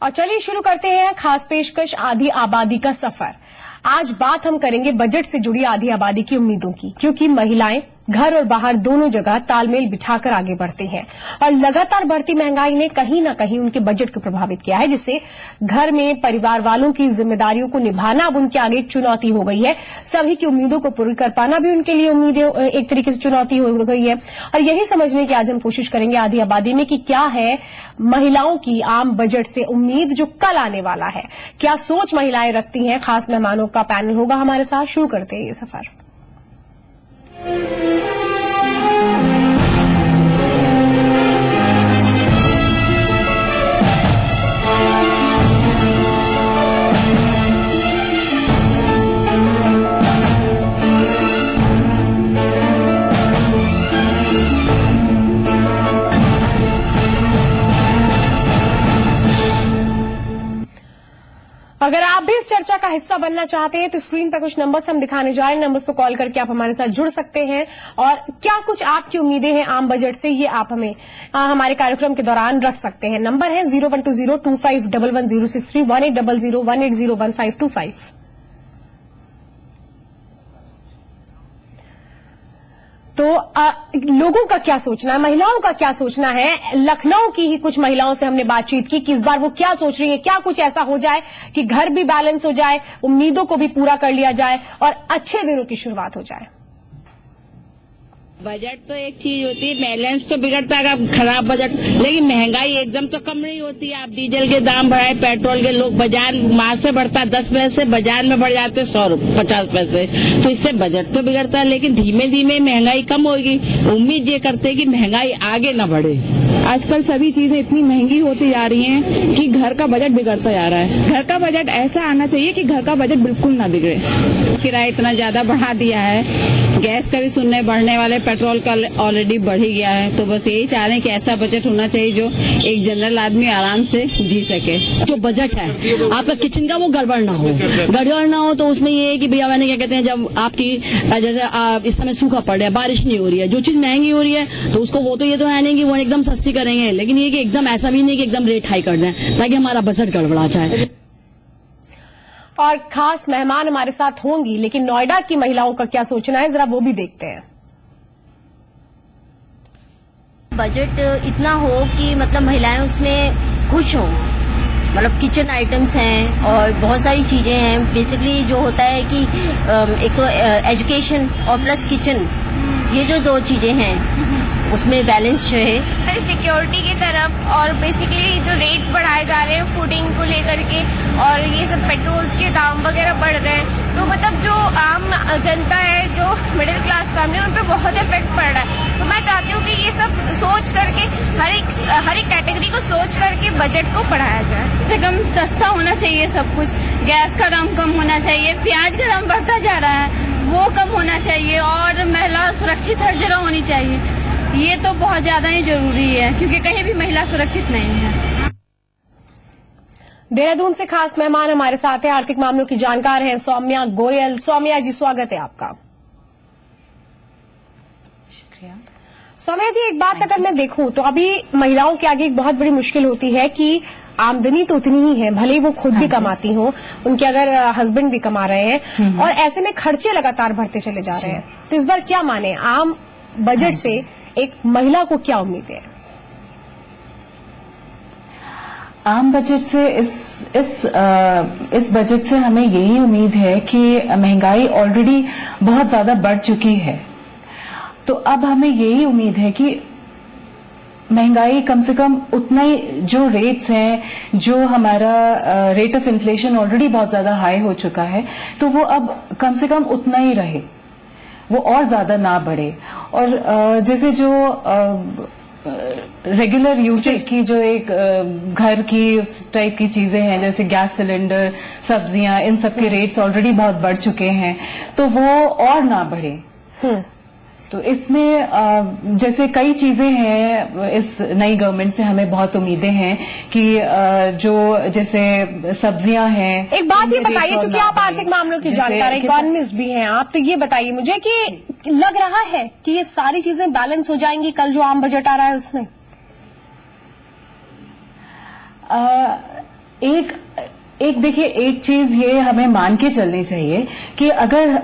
और चलिए शुरू करते हैं खास पेशकश आधी आबादी का सफर। आज बात हम करेंगे बजट से जुड़ी आधी आबादी की उम्मीदों की, क्योंकि महिलाएं घर और बाहर दोनों जगह तालमेल बिठाकर आगे बढ़ती हैं और लगातार बढ़ती महंगाई ने कहीं न कहीं उनके बजट को प्रभावित किया है, जिससे घर में परिवार वालों की जिम्मेदारियों को निभाना अब उनके आगे एक चुनौती हो गई है। सभी की उम्मीदों को पूरी कर पाना भी उनके लिए उम्मीदें एक तरीके से चुनौती हो गई है। और यही समझने की आज हम कोशिश करेंगे आधी आबादी में कि क्या है महिलाओं की आम बजट से उम्मीद जो कल आने वाला है, क्या सोच महिलाएं रखती हैं। खास मेहमानों का पैनल होगा हमारे साथ। शुरू करते हैं ये सफर। अगर आप भी इस चर्चा का हिस्सा बनना चाहते हैं तो स्क्रीन पर कुछ नंबर्स हम दिखाने जा रहे हैं। नंबर्स पर कॉल करके आप हमारे साथ जुड़ सकते हैं और क्या कुछ आपकी उम्मीदें हैं आम बजट से, ये आप हमें हमारे कार्यक्रम के दौरान रख सकते हैं। नंबर है 012025111063 180018011525। तो लोगों का क्या सोचना है, महिलाओं का क्या सोचना है। लखनऊ की ही कुछ महिलाओं से हमने बातचीत की कि इस बार वो क्या सोच रही है, क्या कुछ ऐसा हो जाए कि घर भी बैलेंस हो जाए, उम्मीदों को भी पूरा कर लिया जाए और अच्छे दिनों की शुरुआत हो जाए। बजट तो एक चीज होती है, बैलेंस तो बिगड़ता है खराब बजट, लेकिन महंगाई एकदम तो कम नहीं होती है। आप डीजल के दाम बढ़ाए, पेट्रोल के, लोग बाजार माह से बढ़ता है 10 पैसे, बाजार में बढ़ जाते 150 पैसे, तो इससे बजट तो बिगड़ता है। लेकिन धीमे धीमे महंगाई कम होगी। उम्मीद ये करते हैं कि महंगाई आगे न बढ़े। आजकल सभी चीजें इतनी महंगी होती जा रही हैं कि घर का बजट बिगड़ता जा रहा है। घर का बजट ऐसा आना चाहिए कि घर का बजट बिल्कुल ना बिगड़े। किराया इतना ज्यादा बढ़ा दिया है, गैस का भी सुनने बढ़ने वाले, पेट्रोल का ऑलरेडी बढ़ ही गया है। तो बस यही चाह रहे हैं कि ऐसा बजट होना चाहिए जो एक जनरल आदमी आराम से जी सके। जो बजट है आपका किचन का वो गड़बड़ ना हो तो उसमें ये है कि भैया मैंने क्या कहते हैं, जब आपकी जैसे इस समय सूखा पड़ रहा है, बारिश नहीं हो रही है, जो चीज महंगी हो रही है तो उसको वो तो ये तो है नहीं कि वो एकदम सस्ती करेंगे, लेकिन ये कि एकदम ऐसा भी नहीं कि एकदम रेट हाई कर दें ताकि हमारा बजट गड़बड़ा जाए। और खास मेहमान हमारे साथ होंगी, लेकिन नोएडा की महिलाओं का क्या सोचना है जरा वो भी देखते हैं। बजट इतना हो कि मतलब महिलाएं उसमें खुश हों, मतलब किचन आइटम्स हैं और बहुत सारी चीजें हैं। बेसिकली जो होता है कि एक तो एजुकेशन और प्लस किचन, ये जो दो चीजें हैं उसमें बैलेंस रहे। सिक्योरिटी की तरफ और बेसिकली जो रेट्स बढ़ाए जा रहे हैं फूडिंग को लेकर के, और ये सब पेट्रोल्स के दाम वगैरह बढ़ रहे हैं, तो मतलब जो आम जनता है, जो मिडिल क्लास फैमिली, उन पर बहुत इफेक्ट पड़ रहा है। तो मैं चाहती हूँ कि ये सब सोच करके हर एक कैटेगरी को सोच करके बजट को बढ़ाया जाए। से कम सस्ता होना चाहिए सब कुछ। गैस का दाम कम होना चाहिए, प्याज का दाम बढ़ता जा रहा है वो कम होना चाहिए, और महिला सुरक्षित हर जगह होनी चाहिए। ये तो बहुत ज्यादा ही जरूरी है क्योंकि कहीं भी महिला सुरक्षित नहीं है। देहरादून से खास मेहमान हमारे साथ हैं, आर्थिक मामलों की जानकार हैं सौम्या गोयल। सौम्या जी स्वागत है आपका। शुक्रिया। सौम्या जी, एक बात अगर मैं देखूं तो अभी महिलाओं के आगे एक बहुत बड़ी मुश्किल होती है कि आमदनी तो उतनी ही है, भले ही वो खुद भी कमाती हो, उनके अगर हस्बैंड भी कमा रहे हैं, और ऐसे में खर्चे लगातार बढ़ते चले जा रहे हैं। तो इस बार क्या माने, आम बजट से एक महिला को क्या उम्मीद है? आम बजट से इस बजट से हमें यही उम्मीद है कि महंगाई ऑलरेडी बहुत ज्यादा बढ़ चुकी है, तो अब हमें यही उम्मीद है कि महंगाई कम से कम उतना ही, जो रेट्स हैं, जो हमारा रेट ऑफ इन्फ्लेशन ऑलरेडी बहुत ज्यादा हाई हो चुका है, तो वो अब कम से कम उतना ही रहे, वो और ज्यादा ना बढ़े। और जैसे जो रेगुलर यूसेज की जो एक घर की उस टाइप की चीजें हैं, जैसे गैस सिलेंडर, सब्जियां, इन सब के रेट्स ऑलरेडी बहुत बढ़ चुके हैं, तो वो और ना बढ़े। तो इसमें जैसे कई चीजें हैं, इस नई गवर्नमेंट से हमें बहुत उम्मीदें हैं कि जो जैसे सब्जियां हैं। एक बात ये बताइए, चूंकि आप आर्थिक मामलों की जानकार इकोनॉमिस्ट भी हैं आप, तो ये बताइए मुझे कि लग रहा है कि ये सारी चीजें बैलेंस हो जाएंगी कल जो आम बजट आ रहा है उसमें? एक देखिए, एक चीज ये हमें मान के चलनी चाहिए कि अगर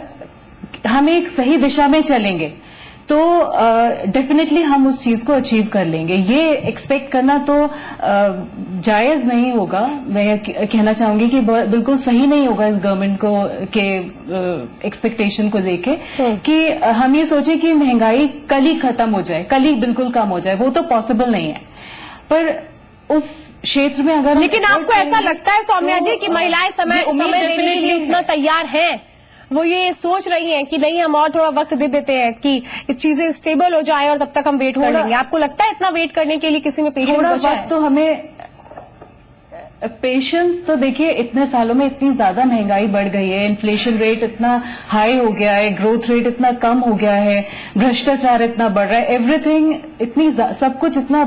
हम एक सही दिशा में चलेंगे तो डेफिनेटली हम उस चीज को अचीव कर लेंगे। ये एक्सपेक्ट करना तो जायज नहीं होगा। मैं कहना चाहूंगी कि बिल्कुल सही नहीं होगा इस गवर्नमेंट को के एक्सपेक्टेशन को देके कि हम ये सोचें कि महंगाई कल ही खत्म हो जाए, कल ही बिल्कुल कम हो जाए। वो तो पॉसिबल नहीं है। पर उस क्षेत्र में अगर, लेकिन आपको ऐसा लगता है सौम्या जी कि महिलाएं समय देने के लिए उतना तैयार हैं? वो ये सोच रही हैं कि नहीं, हम और थोड़ा वक्त दे देते हैं कि चीजें स्टेबल हो जाए और तब तक हम वेट कर लेंगे? आपको लगता है इतना वेट करने के लिए किसी में पेशेंस बचा है? तो हमें पेशेंस तो देखिए, इतने सालों में इतनी ज्यादा महंगाई बढ़ गई है, इन्फ्लेशन रेट इतना हाई हो गया है, ग्रोथ रेट इतना कम हो गया है, भ्रष्टाचार इतना बढ़ रहा है, एवरीथिंग इतनी सब कुछ इतना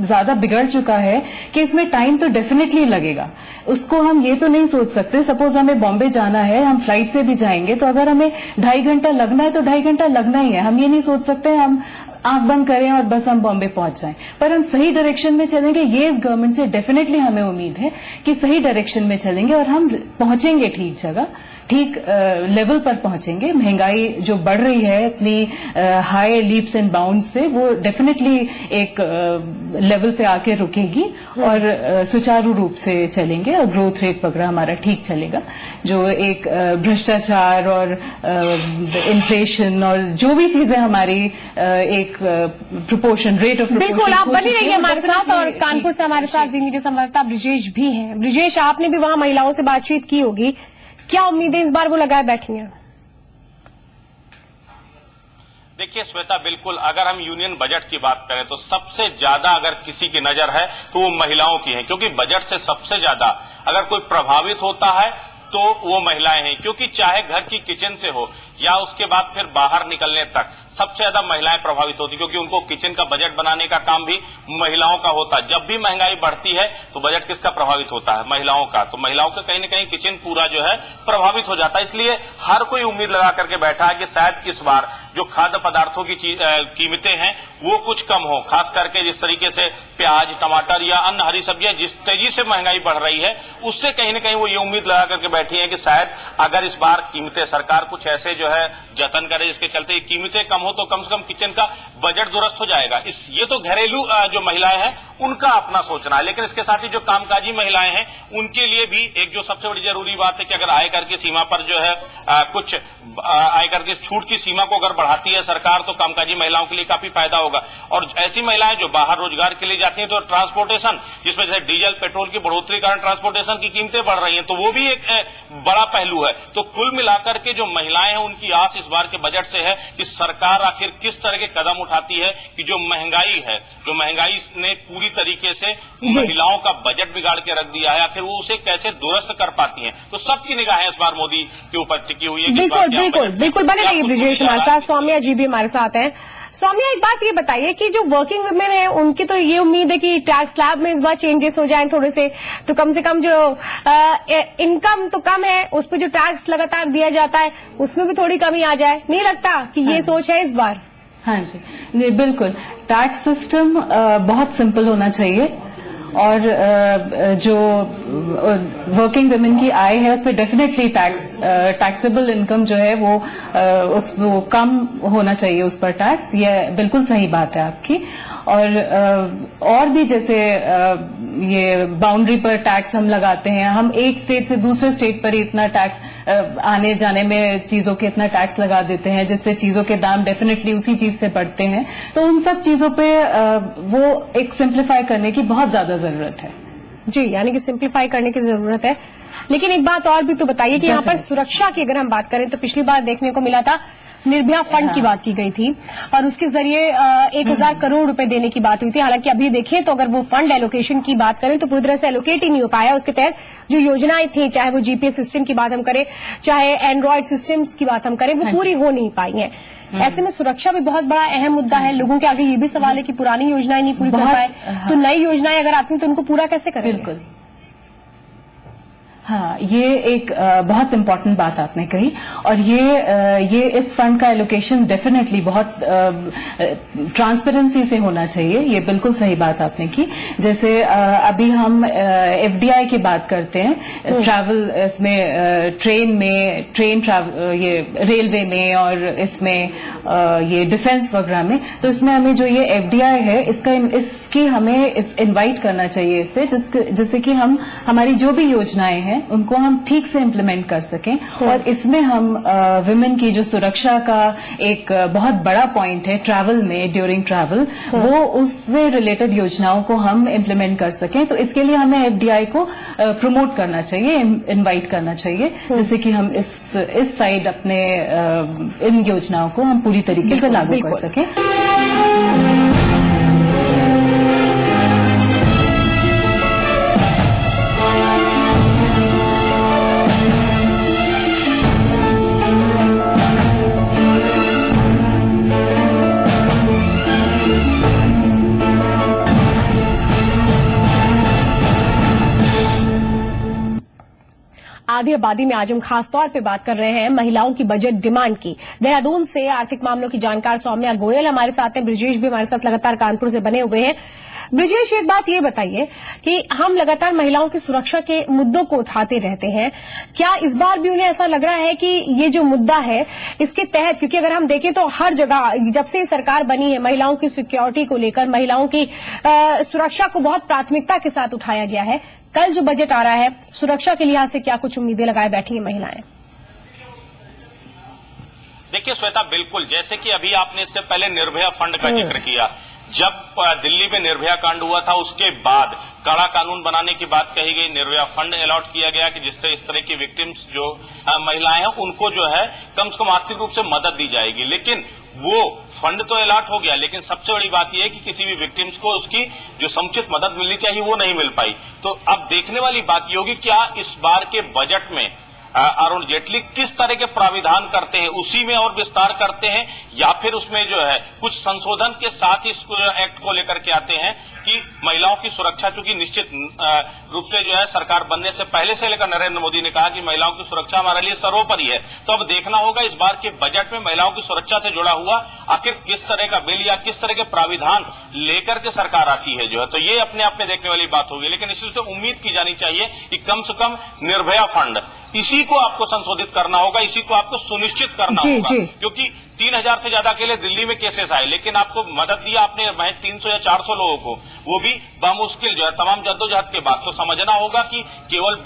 ज्यादा बिगड़ चुका है कि इसमें टाइम तो डेफिनेटली लगेगा। उसको हम ये तो नहीं सोच सकते, सपोज हमें बॉम्बे जाना है, हम फ्लाइट से भी जाएंगे तो अगर हमें 2.5 घंटा लगना है तो 2.5 घंटा लगना ही है। हम ये नहीं सोच सकते हम आंख बंद करें और बस हम बॉम्बे पहुंच जाएं। पर हम सही डायरेक्शन में चलेंगे, ये इस गवर्नमेंट से डेफिनेटली हमें उम्मीद है कि सही डायरेक्शन में चलेंगे और हम पहुंचेंगे ठीक जगह, ठीक लेवल पर पहुंचेंगे। महंगाई जो बढ़ रही है इतनी हाई लीप्स एंड बाउंड्स से, वो डेफिनेटली एक लेवल पे आके रुकेगी और सुचारू रूप से चलेंगे और ग्रोथ रेट वगैरह हमारा ठीक चलेगा। जो एक भ्रष्टाचार और इन्फ्लेशन और जो भी चीजें हमारी एक प्रोपोर्शन रेट ऑफ, बिल्कुल आप बनी रहिए हमारे साथ। और कानपुर से हमारे साथ जी मीडिया संवाददाता ब्रिजेश भी हैं। ब्रिजेश, आपने भी वहां महिलाओं से बातचीत की होगी, क्या उम्मीदें इस बार वो लगाए बैठी हैं? देखिए श्वेता, बिल्कुल अगर हम यूनियन बजट की बात करें तो सबसे ज्यादा अगर किसी की नजर है तो वो महिलाओं की है, क्योंकि बजट से सबसे ज्यादा अगर कोई प्रभावित होता है तो वो महिलाएं हैं। क्योंकि चाहे घर की किचन से हो या उसके बाद फिर बाहर निकलने तक सबसे ज्यादा महिलाएं प्रभावित होती, क्योंकि उनको किचन का बजट बनाने का काम भी महिलाओं का होता है। जब भी महंगाई बढ़ती है तो बजट किसका प्रभावित होता है? महिलाओं का। तो महिलाओं का कहीं न कहीं किचन पूरा जो है प्रभावित हो जाता है। इसलिए हर कोई उम्मीद लगा करके बैठा है कि शायद इस बार जो खाद्य पदार्थों की कीमतें हैं वो कुछ कम हो। खास करके जिस तरीके से प्याज, टमाटर या अन्य हरी सब्जियां जिस तेजी से महंगाई बढ़ रही है, उससे कहीं न कहीं वो ये उम्मीद लगा करके बैठी है कि शायद अगर इस बार कीमतें, सरकार कुछ ऐसे जो है जतन करे जिसके चलते कीमतें कम हो तो कम से कम किचन का बजट दुरुस्त हो जाएगा। ये तो घरेलू जो महिलाएं हैं उनका अपना सोचना है, लेकिन इसके साथ ही जो कामकाजी महिलाएं हैं उनके लिए भी एक जो सबसे बड़ी जरूरी बात है कि अगर आयकर की सीमा पर जो है कुछ आयकर की छूट की सीमा को अगर बढ़ाती है सरकार तो कामकाजी महिलाओं के लिए काफी फायदा होगा। और ऐसी महिलाएं जो बाहर रोजगार के लिए जाती हैं तो ट्रांसपोर्टेशन, जिसमें जैसे डीजल पेट्रोल की बढ़ोतरी के कारण ट्रांसपोर्टेशन की कीमतें बढ़ रही हैं, तो वो भी एक बड़ा पहलू है। तो कुल मिलाकर के जो महिलाएं हैं उनकी आस इस बार के बजट से है कि सरकार आखिर किस तरह के कदम उठाती है कि जो महंगाई है, जो महंगाई ने पूरी तरीके से महिलाओं का बजट बिगाड़ के रख दिया है, आखिर वो उसे कैसे दुरुस्त कर पाती हैं। तो सबकी निगाहें इस बार मोदी के ऊपर टिकी हुई है। बिल्कुल बने रहिए ब्रिजेश हमारे साथ। सौम्या जी भी हमारे साथ हैं। सौम्या, एक बात ये बताइए कि जो वर्किंग वुमेन है उनकी तो ये उम्मीद है कि टैक्स स्लैब में इस बार चेंजेस हो जाएं थोड़े से, तो कम से कम जो इनकम तो कम है उस पर जो टैक्स लगातार दिया जाता है उसमें भी थोड़ी कमी आ जाए। नहीं लगता कि ये सोच है इस बार? हाँ जी, बिल्कुल। टैक्स सिस्टम बहुत सिंपल होना चाहिए और जो वर्किंग वुमेन की आय है उस पर डेफिनेटली टैक्सेबल इनकम जो है वो कम होना चाहिए उस पर टैक्स। ये बिल्कुल सही बात है आपकी। और भी जैसे ये बाउंड्री पर टैक्स हम लगाते हैं, हम एक स्टेट से दूसरे स्टेट पर ही इतना टैक्स आने जाने में चीजों के इतना टैक्स लगा देते हैं जिससे चीजों के दाम डेफिनेटली उसी चीज से बढ़ते हैं। तो उन सब चीजों पे वो एक सिंप्लीफाई करने की बहुत ज्यादा जरूरत है। जी, यानी कि सिंप्लीफाई करने की जरूरत है। लेकिन एक बात और भी तो बताइए कि यहाँ पर सुरक्षा की अगर हम बात करें तो पिछली बार देखने को मिला था निर्भया फंड की बात की गई थी और उसके जरिए 1000 करोड़ रुपए देने की बात हुई थी। हालांकि अभी देखें तो अगर वो फंड एलोकेशन की बात करें तो पूरी तरह से एलोकेट ही नहीं हो पाया। उसके तहत जो योजनाएं थी, चाहे वो जीपीएस सिस्टम की बात हम करें, चाहे एंड्रॉयड सिस्टम्स की बात हम करें, वो पूरी हो नहीं पाई हैं। ऐसे में सुरक्षा भी बहुत बड़ा अहम मुद्दा है। लोगों के आगे ये भी सवाल है कि पुरानी योजनाएं नहीं पूरी कर पाए तो नई योजनाएं अगर आती हैं तो उनको पूरा कैसे करें? बिल्कुल, हाँ, ये एक बहुत इम्पोर्टेंट बात आपने कही और ये इस फंड का एलोकेशन डेफिनेटली बहुत ट्रांसपेरेंसी से होना चाहिए। ये बिल्कुल सही बात आपने की। जैसे अभी हम एफडीआई की बात करते हैं, ट्रैवल इसमें ये रेलवे में और इसमें ये डिफेंस वगैरह में, तो इसमें हमें जो ये एफडीआई है इसकी हमें इनवाइट करना चाहिए इससे, जिससे कि हम हमारी जो भी योजनाएं हैं उनको हम ठीक से इम्प्लीमेंट कर सकें। और इसमें हम विमेन की जो सुरक्षा का एक बहुत बड़ा पॉइंट है ट्रैवल में, ड्यूरिंग ट्रैवल, वो उससे रिलेटेड योजनाओं को हम इम्प्लीमेंट कर सकें। तो इसके लिए हमें एफडीआई को प्रमोट करना चाहिए, इनवाइट करना चाहिए, जिससे कि हम इस साइड अपने इन योजनाओं को हम पूरी तरीके से लागू कर सकें। आधी आबादी में आज हम खास तौर पे बात कर रहे हैं महिलाओं की बजट डिमांड की। देहरादून से आर्थिक मामलों की जानकार सौम्या गोयल हमारे साथ हैं, ब्रिजेश भी हमारे साथ लगातार कानपुर से बने हुए हैं। ब्रिजेश, एक बात ये बताइए कि हम लगातार महिलाओं की सुरक्षा के मुद्दों को उठाते रहते हैं, क्या इस बार भी उन्हें ऐसा लग रहा है कि ये जो मुद्दा है इसके तहत, क्योंकि अगर हम देखें तो हर जगह जब से सरकार बनी है महिलाओं की सिक्योरिटी को लेकर, महिलाओं की सुरक्षा को बहुत प्राथमिकता के साथ उठाया गया है। कल जो बजट आ रहा है, सुरक्षा के लिहाज से क्या कुछ उम्मीदें लगाए बैठी हैं महिलाएं? देखिए श्वेता, बिल्कुल, जैसे कि अभी आपने इससे पहले निर्भया फंड का जिक्र किया। जब दिल्ली में निर्भया कांड हुआ था उसके बाद कड़ा कानून बनाने की बात कही गई, निर्भया फंड अलॉट किया गया कि जिससे इस तरह की विक्टिम्स जो महिलाएं हैं उनको जो है कम से कम आर्थिक रूप से मदद दी जाएगी। लेकिन वो फंड तो अलॉट हो गया, लेकिन सबसे बड़ी बात यह है कि किसी भी विक्टिम्स को उसकी जो समुचित मदद मिलनी चाहिए वो नहीं मिल पाई। तो अब देखने वाली बात ये होगी क्या इस बार के बजट में अरुण जेटली किस तरह के प्राविधान करते हैं, उसी में और विस्तार करते हैं, या फिर उसमें जो है कुछ संशोधन के साथ इस एक्ट को लेकर के आते हैं कि महिलाओं की सुरक्षा, चूंकि निश्चित रूप से जो है सरकार बनने से पहले से लेकर नरेंद्र मोदी ने कहा कि महिलाओं की सुरक्षा हमारे लिए सर्वोपरि है। तो अब देखना होगा इस बार के बजट में महिलाओं की सुरक्षा से जुड़ा हुआ आखिर किस तरह का बिल या किस तरह के प्राविधान लेकर के सरकार आती है जो है, तो ये अपने आप में देखने वाली बात होगी। लेकिन इसलिए तो उम्मीद की जानी चाहिए कि कम से कम निर्भया फंड, इसी को आपको संशोधित करना होगा, इसी को आपको सुनिश्चित करना होगा, क्योंकि 3000 से ज्यादा अकेले दिल्ली में केसेस आए, लेकिन आपको मदद दी आपने महज 300 या 400 लोगों को, वो भी बामुश्किल जो है तमाम जद्दोजहद के बाद। तो समझना होगा कि केवल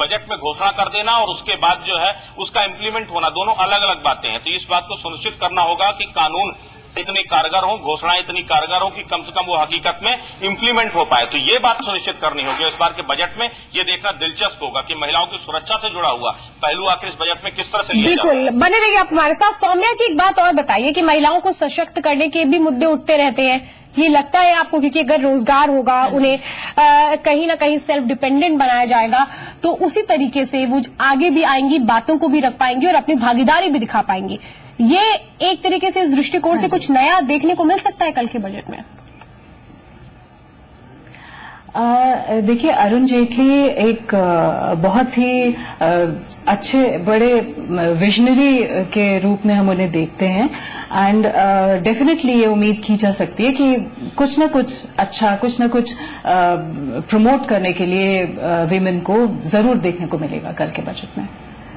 बजट में घोषणा कर देना और उसके बाद जो है उसका इम्प्लीमेंट होना, दोनों अलग अलग बातें हैं। तो इस बात को सुनिश्चित करना होगा कि कानून इतनी कारगर हो, घोषणाएं इतनी कारगर हो कि कम से कम वो हकीकत में इम्प्लीमेंट हो पाए। तो ये बात सुनिश्चित करनी होगी। इस बार के बजट में ये देखना दिलचस्प होगा कि महिलाओं की सुरक्षा से जुड़ा हुआ पहलू आखिर इस बजट में किस तरह से लिया जाएगा। बिल्कुल, बने रहिए आप हमारे साथ। सौम्या जी, एक बात और बताइए कि महिलाओं को सशक्त करने के भी मुद्दे उठते रहते हैं, ये लगता है आपको? क्योंकि अगर रोजगार होगा, उन्हें कहीं ना कहीं सेल्फ डिपेंडेंट बनाया जाएगा, तो उसी तरीके से वो आगे भी आएंगी, बातों को भी रख पाएंगी और अपनी भागीदारी भी दिखा पाएंगी। ये एक तरीके से इस दृष्टिकोण से कुछ नया देखने को मिल सकता है कल के बजट में? देखिए, अरुण जेटली एक बहुत ही अच्छे बड़े विजनरी के रूप में हम उन्हें देखते हैं एंड डेफिनेटली ये उम्मीद की जा सकती है कि कुछ न कुछ अच्छा, कुछ न कुछ प्रमोट करने के लिए विमेन को जरूर देखने को मिलेगा कल के बजट में।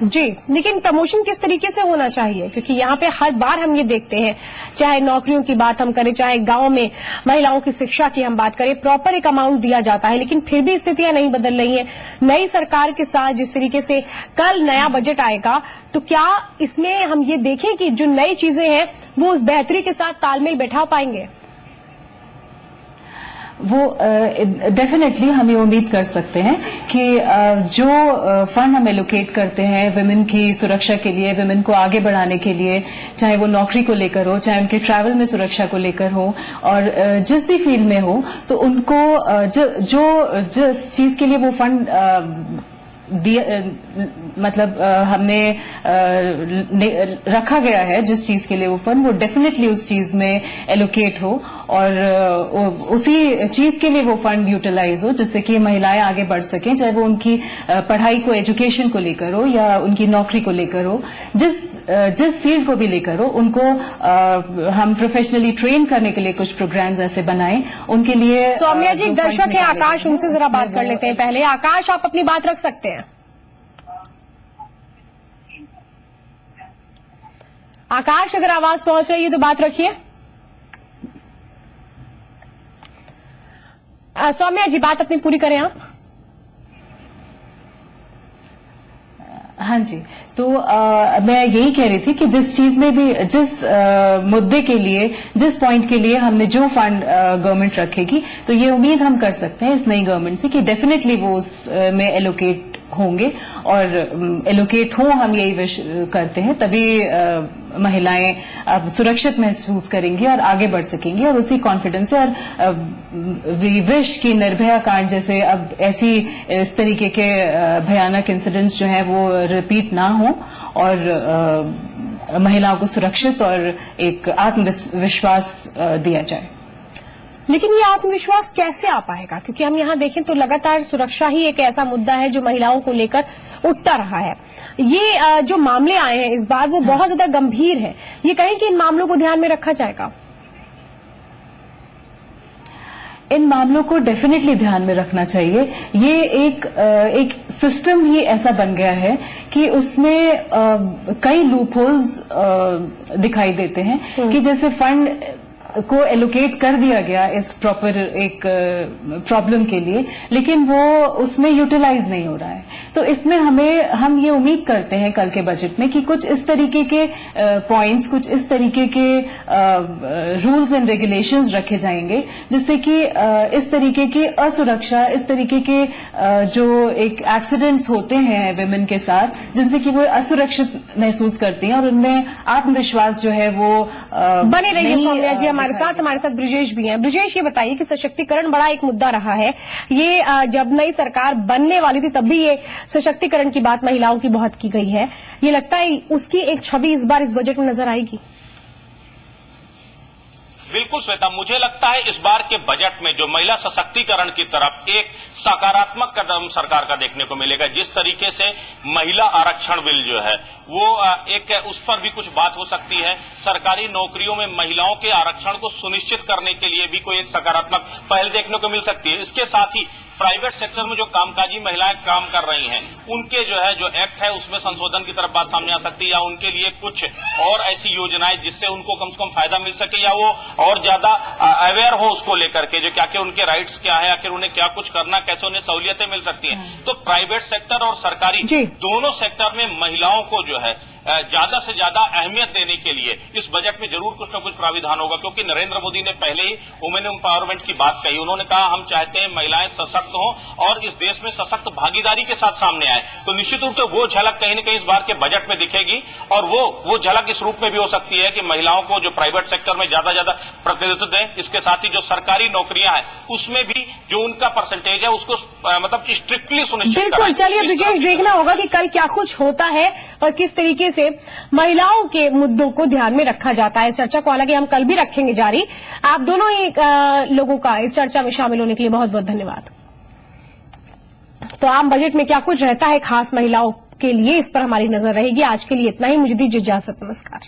जी, लेकिन प्रमोशन किस तरीके से होना चाहिए? क्योंकि यहाँ पे हर बार हम ये देखते हैं, चाहे नौकरियों की बात हम करें, चाहे गांव में महिलाओं की शिक्षा की हम बात करें, प्रॉपर एक अमाउंट दिया जाता है, लेकिन फिर भी स्थितियां नहीं बदल रही हैं। नई सरकार के साथ जिस तरीके से कल नया बजट आएगा, तो क्या इसमें हम ये देखें कि जो नई चीजें हैं वो उस बेहतरी के साथ तालमेल बैठा पाएंगे? वो डेफिनेटली हम ये उम्मीद कर सकते हैं कि जो फंड हम एलोकेट करते हैं विमेन की सुरक्षा के लिए, विमेन को आगे बढ़ाने के लिए, चाहे वो नौकरी को लेकर हो, चाहे उनके ट्रैवल में सुरक्षा को लेकर हो, और जिस भी फील्ड में हो, तो उनको जिस चीज के लिए वो फंड मतलब हमने रखा गया है, जिस चीज के लिए वो फंड, वो डेफिनेटली उस चीज में एलोकेट हो और उसी चीज के लिए वो फंड यूटिलाइज हो जिससे कि महिलाएं आगे बढ़ सकें, चाहे वो उनकी पढ़ाई को, एजुकेशन को लेकर हो या उनकी नौकरी को लेकर हो, जिस फील्ड को भी लेकर हो, उनको हम प्रोफेशनली ट्रेन करने के लिए कुछ प्रोग्राम्स ऐसे बनाएं उनके लिए। सौम्या जी, दर्शक है आकाश, उनसे जरा बात कर लेते हैं पहले। आकाश, आप अपनी बात रख सकते हैं। आकाश, अगर आवाज पहुंच रही है तो बात रखिए। सौम्या जी, बात अपनी पूरी करें आप। हाँ जी, तो मैं यही कह रही थी कि जिस चीज में भी, जिस मुद्दे के लिए, जिस पॉइंट के लिए हमने जो फंड गवर्नमेंट रखेगी, तो ये उम्मीद हम कर सकते हैं इस नई गवर्नमेंट से कि डेफिनेटली वो उसमें एलोकेट होंगे और एलोकेट हो, हम यही विश करते हैं, तभी महिलाएं अब सुरक्षित महसूस करेंगी और आगे बढ़ सकेंगी। और उसी कॉन्फिडेंस से, और विश की निर्भया कांड जैसे अब ऐसी इस तरीके के भयानक इंसिडेंट्स जो हैं वो रिपीट ना हो और महिलाओं को सुरक्षित और एक आत्मविश्वास दिया जाए। लेकिन ये आत्मविश्वास कैसे आ पाएगा? क्योंकि हम यहाँ देखें तो लगातार सुरक्षा ही एक ऐसा मुद्दा है जो महिलाओं को लेकर उठता रहा है। ये जो मामले आए हैं इस बार, वो बहुत ज्यादा गंभीर है। ये कहें कि इन मामलों को ध्यान में रखा जाएगा? इन मामलों को डेफिनेटली ध्यान में रखना चाहिए। ये एक सिस्टम ही ऐसा बन गया है कि उसमें कई लूप होल्स दिखाई देते हैं कि जैसे फंड को एलोकेट कर दिया गया इस प्रॉपर एक प्रॉब्लम के लिए, लेकिन वो उसमें यूटिलाइज नहीं हो रहा है। तो इसमें हम ये उम्मीद करते हैं कल के बजट में कि कुछ इस तरीके के पॉइंट्स, कुछ इस तरीके के रूल्स एंड रेगुलेशंस रखे जाएंगे जिससे कि इस तरीके की असुरक्षा, इस तरीके के जो एक एक्सीडेंट्स होते हैं विमेन के साथ, जिनसे कि वो असुरक्षित महसूस करती हैं और उनमें आत्मविश्वास जो है वो बने रहिए। सौम्या जी हमारे साथ ब्रिजेश भी हैं। ब्रिजेश, ये बताइए कि सशक्तिकरण बड़ा एक मुद्दा रहा है। ये जब नई सरकार बनने वाली थी तब भी ये सशक्तिकरण की बात महिलाओं की बहुत की गई है। ये लगता है उसकी एक छवि इस बार इस बजट में नजर आएगी? बिल्कुल श्वेता, मुझे लगता है इस बार के बजट में जो महिला सशक्तिकरण की तरफ एक सकारात्मक कदम सरकार का देखने को मिलेगा। जिस तरीके से महिला आरक्षण बिल जो है वो एक, उस पर भी कुछ बात हो सकती है। सरकारी नौकरियों में महिलाओं के आरक्षण को सुनिश्चित करने के लिए भी कोई एक सकारात्मक पहल देखने को मिल सकती है। इसके साथ ही प्राइवेट सेक्टर में जो कामकाजी महिलाएं काम कर रही हैं, उनके जो एक्ट है उसमें संशोधन की तरफ बात सामने आ सकती है, या उनके लिए कुछ और ऐसी योजनाएं जिससे उनको कम से कम फायदा मिल सके, या वो और ज्यादा अवेयर हो उसको लेकर के, जो क्या क्या उनके राइट्स क्या है, आखिर उन्हें क्या कुछ करना, कैसे उन्हें सहूलियतें मिल सकती हैं। तो प्राइवेट सेक्टर और सरकारी दोनों सेक्टर में महिलाओं को जो है ज्यादा से ज्यादा अहमियत देने के लिए इस बजट में जरूर कुछ न कुछ प्राविधान होगा। क्योंकि नरेंद्र मोदी ने पहले ही वुमेन एम्पावरमेंट की बात कही। उन्होंने कहा हम चाहते हैं महिलाएं सशक्त हों और इस देश में सशक्त भागीदारी के साथ सामने आए। तो निश्चित रूप से वो झलक कहीं न कहीं इस बार के बजट में दिखेगी, और वो झलक इस रूप में भी हो सकती है कि महिलाओं को जो प्राइवेट सेक्टर में ज्यादा प्रतिनिधित्व दें। इसके साथ ही जो सरकारी नौकरियां हैं उसमें भी जो उनका परसेंटेज है उसको मतलब स्ट्रिक्टली सुनिश्चित। बिल्कुल, चलिए ब्रिजेश, देखना होगा कि कल क्या कुछ होता है और किस तरीके से महिलाओं के मुद्दों को ध्यान में रखा जाता है। इस चर्चा को हालांकि हम कल भी रखेंगे जारी। आप दोनों ही लोगों का इस चर्चा में शामिल होने के लिए बहुत बहुत धन्यवाद। तो आम बजट में क्या कुछ रहता है खास महिलाओं के लिए, इस पर हमारी नजर रहेगी। आज के लिए इतना ही, मुझे दीजिए इजाजत, नमस्कार।